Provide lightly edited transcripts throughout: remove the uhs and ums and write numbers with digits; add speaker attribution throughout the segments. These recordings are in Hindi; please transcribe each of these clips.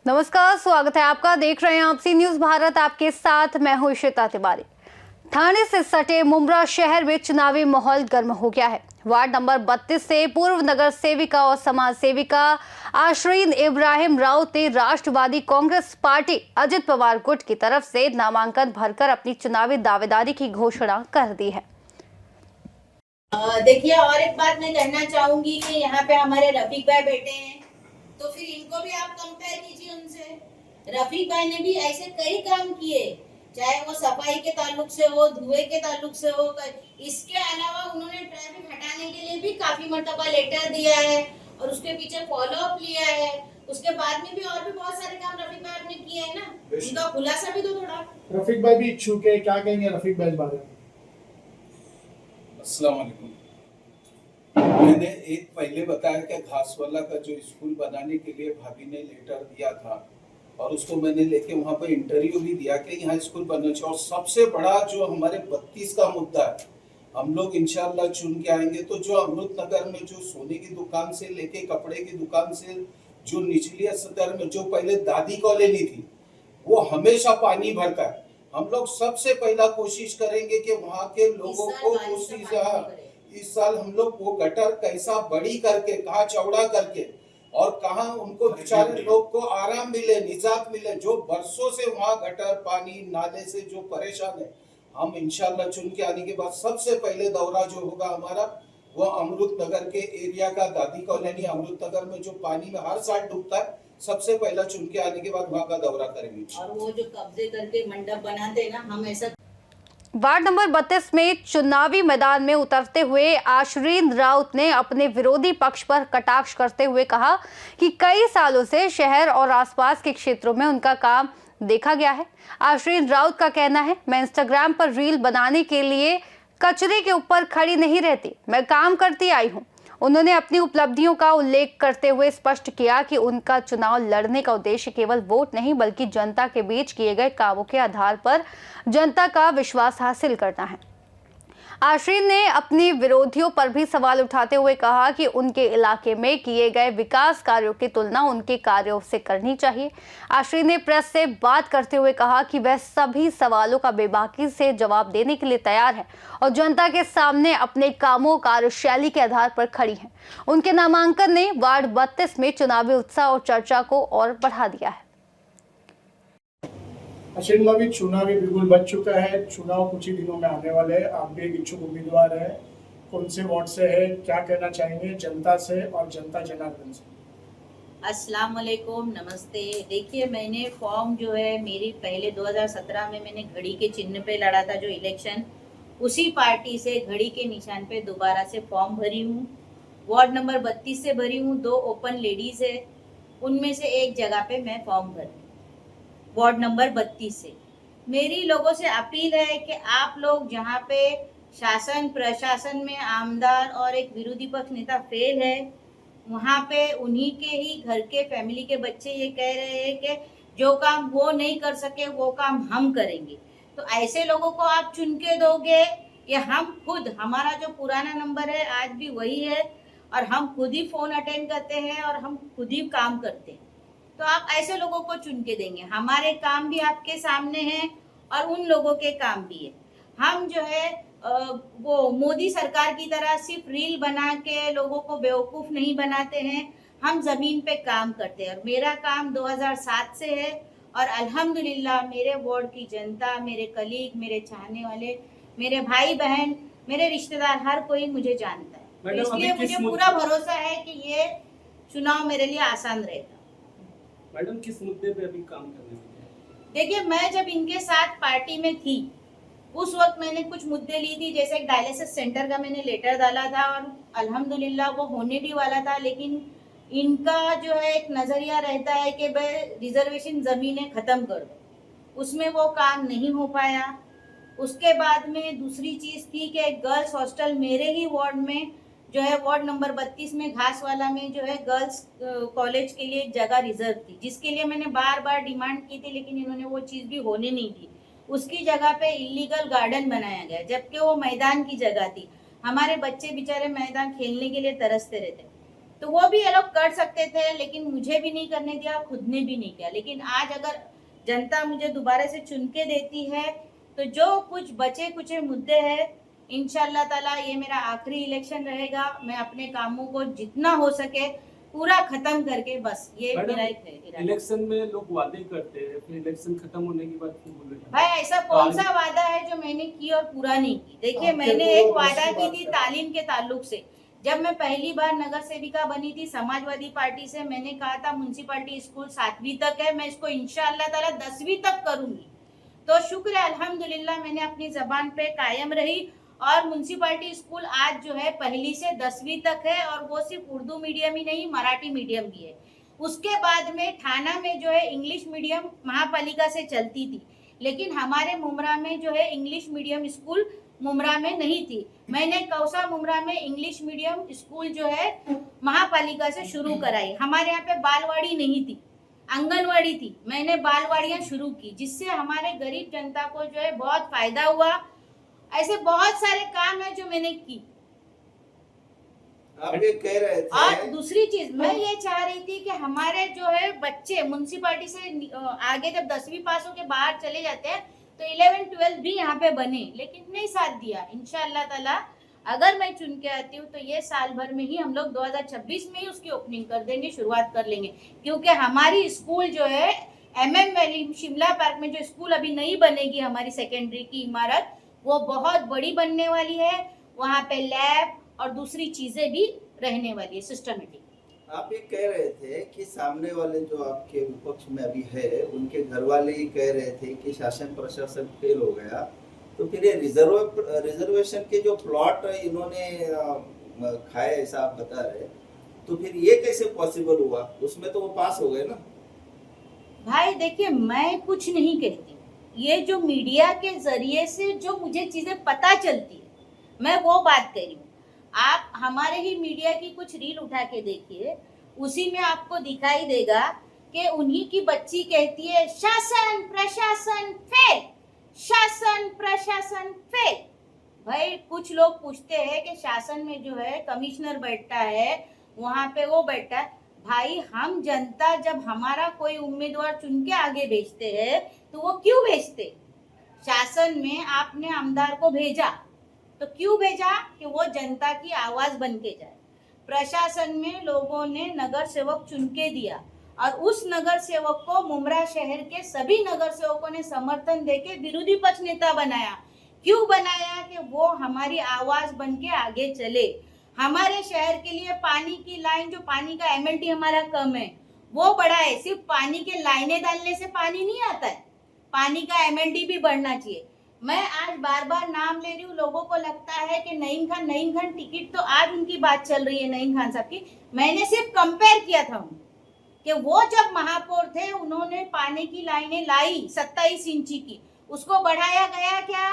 Speaker 1: नमस्कार, स्वागत है आपका। देख रहे हैं आपसी न्यूज भारत, आपके साथ मैं हूं इशिता तिवारी। थाने से सटे मुंब्रा शहर में चुनावी माहौल गर्म हो गया है। वार्ड नंबर 32 से पूर्व नगर सेविका और समाज सेविका आश्रीन इब्राहिम राउत ने राष्ट्रवादी कांग्रेस पार्टी अजित पवार गुट की तरफ से नामांकन भरकर अपनी चुनावी दावेदारी की घोषणा कर दी है।
Speaker 2: देखिए, और एक बात मैं कहना चाहूंगी कि यहाँ पे हमारे रफीक भाई बैठे हैं, तो फिर इनको भी आप कंपेयर कीजिए उनसे। रफीक भाई ने भी ऐसे कई काम किए, चाहे वो सफाई के ताल्लुक से हो, धुएं के ताल्लुक से हो। इसके अलावा उन्होंने ट्रैफिक हटाने के लिए भी काफी मर्तबा लेटर दिया है और उसके पीछे फॉलो अप लिया है। उसके बाद में भी और भी बहुत सारे काम रफीक भाई आपने किए हैं ना, उनका खुलासा भी दो थोड़ा।
Speaker 3: रफीक भाई भी इच्छुक है, क्या कहेंगे रफीक भाई इस बारे में?
Speaker 4: अस्सलाम वालेकुम। मैंने एक पहले बताया कि घासवाला का जो स्कूल बनाने के लिए भाभी ने लेटर दिया था और उसको मैंने लेके वहाँ पे इंटरव्यू भी दिया कि यहाँ स्कूल बनना चाहिए। और सबसे बड़ा जो हमारे 32 का मुद्दा है, हम लोग इंशाल्लाह चुन के आएंगे तो जो अमृत नगर में जो सोने की दुकान से लेके कपड़े की दुकान से जो निचली सतर में जो पहले दादी कॉलोनी थी, वो हमेशा पानी भरता है। हम लोग सबसे पहला कोशिश करेंगे कि वहाँ के लोगों को इस साल हम लोग वो गटर कैसा बड़ी करके, कहाँ चौड़ा करके और कहाँ उनको बेचारे लोग को आराम मिले, निजात मिले, जो बरसों से वहाँ गटर पानी नाले से जो परेशान है। हम इंशाल्लाह चुन के आने के बाद सबसे पहले दौरा जो होगा हमारा वो अमृत नगर के एरिया का, दादी कॉलोनी अमृत नगर में जो पानी में हर साल डूबता है, सबसे पहला चुन के आने के बाद वहाँ का दौरा करेंगे।
Speaker 2: और वो जो कब्जे करके मंडप बनाते हैं ना, हम ऐसा।
Speaker 1: वार्ड नंबर 32 में चुनावी मैदान में उतरते हुए आश्रीन राउत ने अपने विरोधी पक्ष पर कटाक्ष करते हुए कहा कि कई सालों से शहर और आसपास के क्षेत्रों में उनका काम देखा गया है। आश्रीन राउत का कहना है, मैं इंस्टाग्राम पर रील बनाने के लिए कचरे के ऊपर खड़ी नहीं रहती, मैं काम करती आई हूँ। उन्होंने अपनी उपलब्धियों का उल्लेख करते हुए स्पष्ट किया कि उनका चुनाव लड़ने का उद्देश्य केवल वोट नहीं बल्कि जनता के बीच किए गए कामों के आधार पर जनता का विश्वास हासिल करना है। आश्रीन ने अपनी विरोधियों पर भी सवाल उठाते हुए कहा कि उनके इलाके में किए गए विकास कार्यों की तुलना उनके कार्यों से करनी चाहिए। आश्रीन ने प्रेस से बात करते हुए कहा कि वह सभी सवालों का बेबाकी से जवाब देने के लिए तैयार है और जनता के सामने अपने कामों कार्यशैली के आधार पर खड़ी है। उनके नामांकन ने वार्ड 32 में चुनावी उत्साह और चर्चा को और बढ़ा दिया है।
Speaker 3: आश्रीन भाई भी चुनावी बिल्कुल बच चुका है, चुनाव कुछ ही दिनों में आने वाले हैं। आप भी एक इच्छुक उम्मीदवार है, कौन से वार्ड से है, क्या कहना चाहेंगे जनता से और जनता जनार्दन से?
Speaker 2: अस्सलाम वालेकुम, नमस्ते। देखिए, मैंने फॉर्म जो है मेरी पहले 2017 में मैंने घड़ी के चिन्ह पे लड़ा था जो इलेक्शन, उसी पार्टी से घड़ी के निशान पे दोबारा से फॉर्म भरी हूँ। वार्ड नंबर 32 से भरी हूँ, 2 ओपन लेडीज है, उनमें से एक जगह पे मैं फॉर्म भरी वार्ड नंबर 32 से। मेरी लोगों से अपील है कि आप लोग जहाँ पे शासन प्रशासन में आमदार और एक विरोधी पक्ष नेता फेल है, वहाँ पे उन्हीं के ही घर के फैमिली के बच्चे ये कह रहे हैं कि जो काम वो नहीं कर सके वो काम हम करेंगे। तो ऐसे लोगों को आप चुन के दोगे या हम खुद, हमारा जो पुराना नंबर है आज भी वही है और हम खुद ही फोन अटेंड करते हैं और हम खुद ही काम करते हैं। तो आप ऐसे लोगों को चुन के देंगे। हमारे काम भी आपके सामने हैं और उन लोगों के काम भी है। हम जो है वो मोदी सरकार की तरह सिर्फ रील बना के लोगों को बेवकूफ़ नहीं बनाते हैं, हम ज़मीन पे काम करते हैं। और मेरा काम 2007 से है और अल्हम्दुलिल्लाह मेरे वार्ड की जनता, मेरे कलीग, मेरे चाहने वाले, मेरे भाई बहन, मेरे रिश्तेदार, हर कोई मुझे जानता है। तो इसलिए मुझे पूरा भरोसा है कि ये चुनाव मेरे लिए आसान रहेगा।
Speaker 5: मैडम, किस मुद्दे पे अभी काम करने के लिए?
Speaker 2: देखिए, मैं जब इनके साथ पार्टी में थी उस वक्त मैंने कुछ मुद्दे ली थी, जैसे एक डायलिसिस सेंटर का मैंने लेटर डाला था और अल्हम्दुलिल्लाह वो होने भी वाला था, लेकिन इनका जो है एक नज़रिया रहता है कि भाई रिजर्वेशन ज़मीनें ख़त्म कर दो, उसमें वो काम नहीं हो पाया। उसके बाद में दूसरी चीज़ थी कि गर्ल्स हॉस्टल मेरे ही वार्ड में जो है वार्ड नंबर 32 में घासवाला में जो है गर्ल्स कॉलेज के लिए एक जगह रिजर्व थी, जिसके लिए मैंने बार बार डिमांड की थी, लेकिन इन्होंने वो चीज़ भी होने नहीं दी। उसकी जगह पे इलीगल गार्डन बनाया गया, जबकि वो मैदान की जगह थी। हमारे बच्चे बेचारे मैदान खेलने के लिए तरसते रहते हैं। तो वो भी ये लोग कर सकते थे, लेकिन मुझे भी नहीं करने दिया, खुद ने भी नहीं किया। लेकिन आज अगर जनता मुझे दोबारा से चुन के देती है तो जो कुछ बचे कुचे मुद्दे हैं, इंशाल्लाह ताला ये मेरा आखिरी इलेक्शन रहेगा। मैं अपने कामों को जितना हो सके पूरा खत्म करके बस ये
Speaker 5: मैडम,
Speaker 2: मेरा एक इरादा है।
Speaker 5: इलेक्शन में लोग वादे करते हैं, फिर इलेक्शन खत्म होने के बाद फिर बोल रहे हैं।
Speaker 2: भाई ऐसा कौन सा वादा है जो मैंने की और पूरा नहीं की? देखिए,
Speaker 3: आपके
Speaker 2: मैंने
Speaker 3: तो
Speaker 2: एक वादा
Speaker 3: दूसरी
Speaker 2: की थी
Speaker 3: बात है।
Speaker 2: तालीम के ताल्लुक से। जब मैं पहली बार नगर सेविका बनी थी समाजवादी पार्टी से, मैंने कहा था म्युनिसिपैलिटी स्कूल 7वीं तक है, मैं इसको इंशाअल्लाह ताला 10वीं तक करूंगी। तो शुक्र है अल्हम्दुलिल्लाह मैंने अपनी जबान पे कायम रही और म्युनिसिपैलिटी स्कूल आज जो है 1ली से 10वीं तक है, और वो सिर्फ उर्दू मीडियम ही नहीं, मराठी मीडियम भी है। उसके बाद में थाना में जो है इंग्लिश मीडियम महापालिका से चलती थी, लेकिन हमारे मुमरा में जो है इंग्लिश मीडियम स्कूल मुमरा में नहीं थी। मैंने कौसा मुमरा में इंग्लिश मीडियम स्कूल जो है महापालिका से शुरू कराई। हमारे यहाँ पे बालवाड़ी नहीं थी, आंगनवाड़ी थी। मैंने बालवाड़ियाँ शुरू की, जिससे हमारे गरीब जनता को जो है बहुत फायदा हुआ। ऐसे बहुत सारे काम है जो मैंने की।
Speaker 6: आप ये कह रहे
Speaker 2: और
Speaker 6: थे
Speaker 2: दूसरी चीज मैं ये चाह रही थी कि हमारे जो है बच्चे म्युनिसिपैलिटी से आगे जब 10वीं पास होके बाहर चले जाते हैं तो 11 12 भी यहाँ पे बने, लेकिन नहीं साथ दिया। इंशाल्लाह ताला अगर मैं चुन के आती हूँ तो ये साल भर में ही हम लोग 2026 में ही उसकी ओपनिंग कर देंगे, शुरुआत कर लेंगे। क्योंकि हमारी स्कूल जो है MM वैली शिमला पार्क में जो स्कूल अभी नहीं बनेगी, हमारी सेकेंडरी की इमारत वो बहुत बड़ी बनने वाली है। वहाँ पे लैब और दूसरी चीजें भी रहने वाली है सिस्टमेटिक।
Speaker 6: आप ये कह रहे थे कि सामने वाले जो आपके विपक्ष में अभी है उनके घर वाले ही कह रहे थे कि शासन प्रशासन फेल हो गया, तो फिर ये रिजर्वेशन के जो प्लॉट इन्होंने खाए ऐसा आप बता रहे, तो फिर ये कैसे पॉसिबल हुआ? उसमें तो वो पास हो गए ना।
Speaker 2: भाई देखिए, मैं कुछ नहीं कहती, ये जो मीडिया के जरिए से जो मुझे चीजें पता चलती है मैं वो बात कर रही हूँ। आप हमारे ही मीडिया की कुछ रील उठा के देखिए, उसी में आपको दिखाई देगा कि उन्हीं की बच्ची कहती है शासन प्रशासन फेल, शासन प्रशासन फेल। भाई कुछ लोग पूछते हैं कि शासन में जो है कमिश्नर बैठता है, वहां पे वो बैठता है। भाई हम जनता जब हमारा कोई उम्मीदवार चुन के आगे भेजते हैं तो वो क्यों भेजते? शासन में आपने आमदार को भेजा तो क्यों भेजा? कि वो जनता की आवाज बन के जाए। प्रशासन में लोगों ने नगर सेवक चुन के दिया और उस नगर सेवक को मुमरा शहर के सभी नगर सेवकों ने समर्थन देके विरोधी पक्ष नेता बनाया। क्यों बनाया? कि वो हमारी आवाज बन के आगे चले। हमारे शहर के लिए पानी की लाइन, जो पानी का MLT हमारा कम है, वो बढ़ाए। सिर्फ पानी के लाइनें डालने से पानी नहीं आता है, पानी का MLT भी बढ़ना चाहिए। मैं आज बार बार नाम ले रही हूँ, लोगों को लगता है कि नईम खान टिकट, तो आज उनकी बात चल रही है नईम खान साहब की। मैंने सिर्फ कंपेयर किया था कि वो जब महापौर थे उन्होंने पानी की लाइनें लाई 27 इंची की, उसको बढ़ाया गया क्या?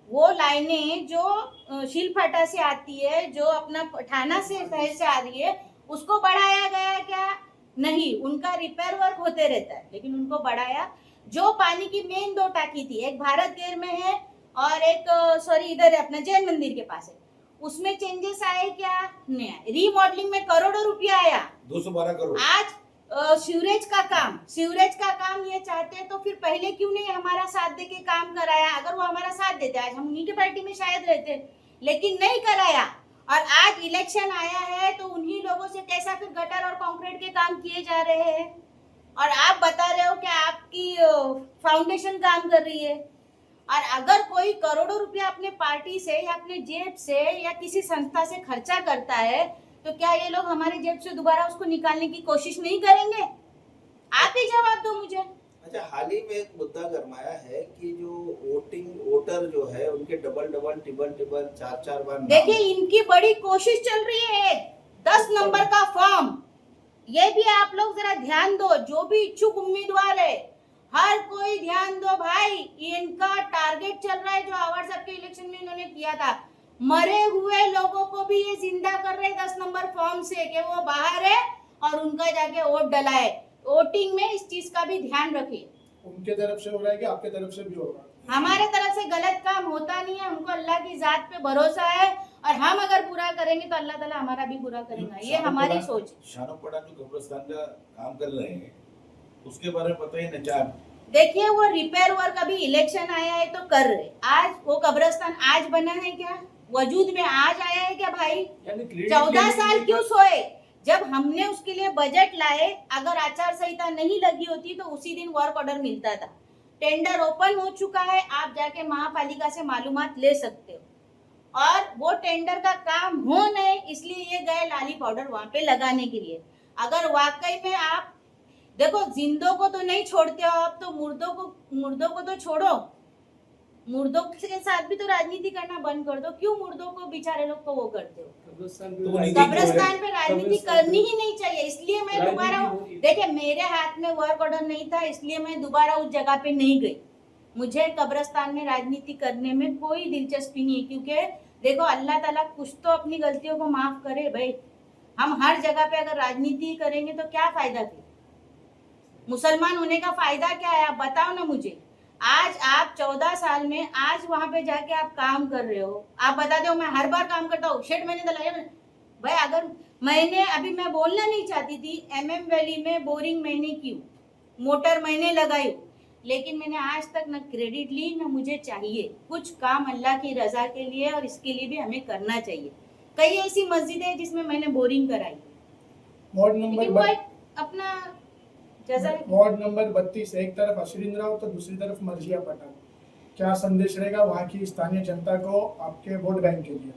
Speaker 2: वो लाइनें जो शिलफाटा से आती है, जो अपना पठाना से शहर से आ रही है, उसको बढ़ाया गया क्या? नहीं, उनका रिपेयर वर्क होते रहता है, लेकिन उनको बढ़ाया। जो पानी की मेन 2 टाकी थी, एक भारत गेर में है और एक इधर है अपना जैन मंदिर के पास है, उसमें चेंजेस आए क्या? नहीं आए। रीमॉडलिंग में करोड़ों रुपया आया,
Speaker 6: 212 करोड़।
Speaker 2: आज सीवरेज का काम ये चाहते हैं तो फिर पहले क्यों नहीं हमारा साथ दे के काम कराया? अगर वो हमारा साथ देते आज हम उन्हीं के पार्टी में शायद रहते, लेकिन नहीं कराया। और आज इलेक्शन आया है तो उन्हीं लोगों से कैसा फिर गटर और कंक्रीट के काम किए जा रहे हैं, और आप बता रहे हो कि आपकी फाउंडेशन काम कर रही है। और अगर कोई करोड़ों रुपया अपने पार्टी से या अपने जेब से या किसी संस्था से खर्चा करता है तो क्या ये लोग हमारे जेब से दोबारा उसको निकालने की कोशिश नहीं करेंगे? आप ही जवाब दो मुझे।
Speaker 6: अच्छा, हाल ही में एक मुद्दा गरमाया है कि जो वोटर जो है उनके डबल टिबल 4 बार नाम-
Speaker 2: देखिए, इनकी बड़ी कोशिश चल रही है 10 नंबर का फॉर्म। ये भी आप लोग जरा ध्यान दो, जो भी इच्छुक उम्मीदवार है हर कोई ध्यान दो भाई। इनका टारगेट चल रहा है जो आवाज सबके इलेक्शन में इन्होंने किया था, मरे हुए लोगों को भी ये जिंदा कर रहे 10 नंबर फॉर्म से कि वो बाहर है और उनका जाके वोट डलाए। वोटिंग में इस चीज का भी ध्यान रखिए।
Speaker 3: उनके तरफ से हो रहा है कि आपके तरफ से भी हो रहा है?
Speaker 2: हमारे तरफ से गलत काम होता नहीं है, हमको अल्लाह की जात पे भरोसा है और हम अगर पूरा करेंगे तो अल्लाह ताला हमारा भी पूरा करेगा, ये हमारी सोच है।
Speaker 7: शानोपड़ा जो कब्रिस्तान का काम कर रहे हैं उसके बारे में बताइए ना क्या।
Speaker 2: देखिए वो रिपेयर वर्क अभी इलेक्शन आया है तो कर रहे, आज वो कब्रिस्तान आज बना है क्या, वजूद में आज आया है क्या भाई?
Speaker 5: यानी क्रेडिट
Speaker 2: 14 साल
Speaker 5: लेने
Speaker 2: क्यों सोए? जब हमने उसके लिए बजट लाए, अगर आचार संहिता नहीं लगी होती तो उसी दिन वर्क ऑर्डर मिलता था। टेंडर ओपन हो चुका है, आप जाके महापालिका से मालूमात ले सकते हो। और वो टेंडर का काम हो नहीं इसलिए ये गए लाली पाउडर वहां पे लगाने के लिए। अगर वाकई में आप देखो जिंदों को तो नहीं छोड़ते हो आप, तो मुर्दों को तो छोड़ो, मुर्दों के साथ भी तो राजनीति करना बंद कर दो। क्यों मुर्दों को बेचारे लोग को वो करते हो?
Speaker 5: कब्रिस्तान
Speaker 7: तो
Speaker 5: पे
Speaker 2: कब्रिस्तान पे राजनीति
Speaker 5: कब्रिस्तान
Speaker 2: करनी ही नहीं चाहिए, इसलिए मैं
Speaker 5: राजनीति
Speaker 2: दोबारा
Speaker 5: हो रही है।
Speaker 2: देखिए मेरे हाथ में वर्क ऑर्डर नहीं था इसलिए मैं दोबारा उस जगह पे नहीं गई। मुझे कब्रिस्तान में राजनीति करने में कोई दिलचस्पी नहीं है, क्योंकि देखो अल्लाह ताला कुछ तो अपनी गलतियों को माफ करे भाई। हम हर जगह पे अगर राजनीति करेंगे तो क्या फायदा फिर? मुसलमान होने का फायदा क्या है आप बताओ ना मुझे। आज आप 14 साल में आज वहां पे जाके आप काम कर रहे हो, आप बताते हो मैं हर बार काम करता हूँ, शेड मैंने लगाया भाई। अगर मैंने अभी मैं बोलना नहीं चाहती थी, MM वैली में बोरिंग मैंने की, मोटर मैंने लगाई, लेकिन मैंने आज तक न क्रेडिट ली न मुझे चाहिए। कुछ काम अल्लाह की रजा के लिए और इसके लिए भी हमें करना चाहिए। कई ऐसी मस्जिदें हैं जिसमें मैंने बोरिंग कराई,
Speaker 3: वार्ड
Speaker 2: लेकिन
Speaker 3: नंबर
Speaker 2: वो एक अपना जैसा
Speaker 3: वार्ड नंबर 32, एक तरफ अशरीन राव तो दूसरी तरफ मर्जिया पठान, क्या संदेश रहेगा वहाँ की स्थानीय जनता को आपके वोट बैंक के लिए?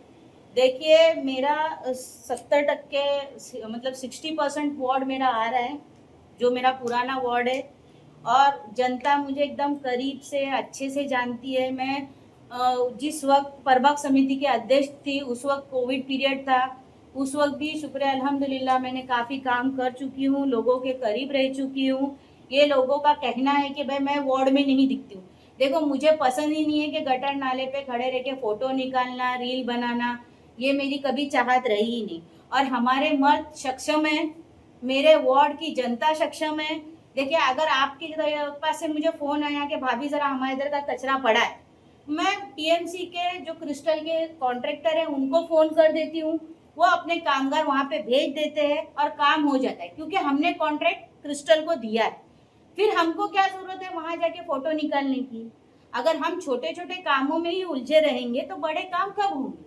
Speaker 2: देखिए मेरा 70% मतलब 60% वार्ड मेरा आ रहा है, जो मेरा पुराना वार्ड है, और जनता मुझे एकदम करीब से अच्छे से जानती है। मैं जिस वक्त प्रभाग समिति के अध्यक्ष थी उस वक्त कोविड पीरियड था, उस वक्त भी शुक्र है अल्हम्दुलिल्लाह मैंने काफ़ी काम कर चुकी हूँ, लोगों के करीब रह चुकी हूँ। ये लोगों का कहना है कि भाई मैं वार्ड में नहीं दिखती हूँ। देखो मुझे पसंद ही नहीं है कि गटर नाले पे खड़े रह के फ़ोटो निकालना, रील बनाना, ये मेरी कभी चाहत रही ही नहीं। और हमारे मर्द सक्षम है, मेरे वार्ड की जनता सक्षम है। देखिए अगर आपके पास से मुझे फ़ोन आया कि भाभी ज़रा हमारे इधर का कचरा पड़ा है, मैं TMC के जो क्रिस्टल के कॉन्ट्रैक्टर हैं उनको फ़ोन कर देती हूँ, वो अपने कामगार वहाँ पे भेज देते हैं और काम हो जाता है, क्योंकि हमने कॉन्ट्रैक्ट क्रिस्टल को दिया है। फिर हमको क्या ज़रूरत है वहाँ जाके फ़ोटो निकालने की? अगर हम छोटे छोटे कामों में ही उलझे रहेंगे तो बड़े काम कब होंगे?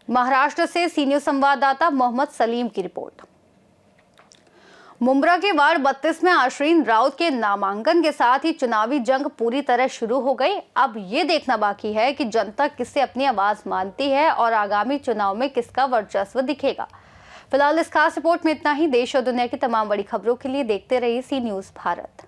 Speaker 1: महाराष्ट्र से सीनियर संवाददाता मोहम्मद सलीम की रिपोर्ट। मुंब्रा के वार्ड 32 में आश्रीन राउत के नामांकन के साथ ही चुनावी जंग पूरी तरह शुरू हो गई। अब ये देखना बाकी है कि जनता किससे अपनी आवाज मानती है और आगामी चुनाव में किसका वर्चस्व दिखेगा। फिलहाल इस खास रिपोर्ट में इतना ही। देश और दुनिया की तमाम बड़ी खबरों के लिए देखते रहिए सी न्यूज़ भारत।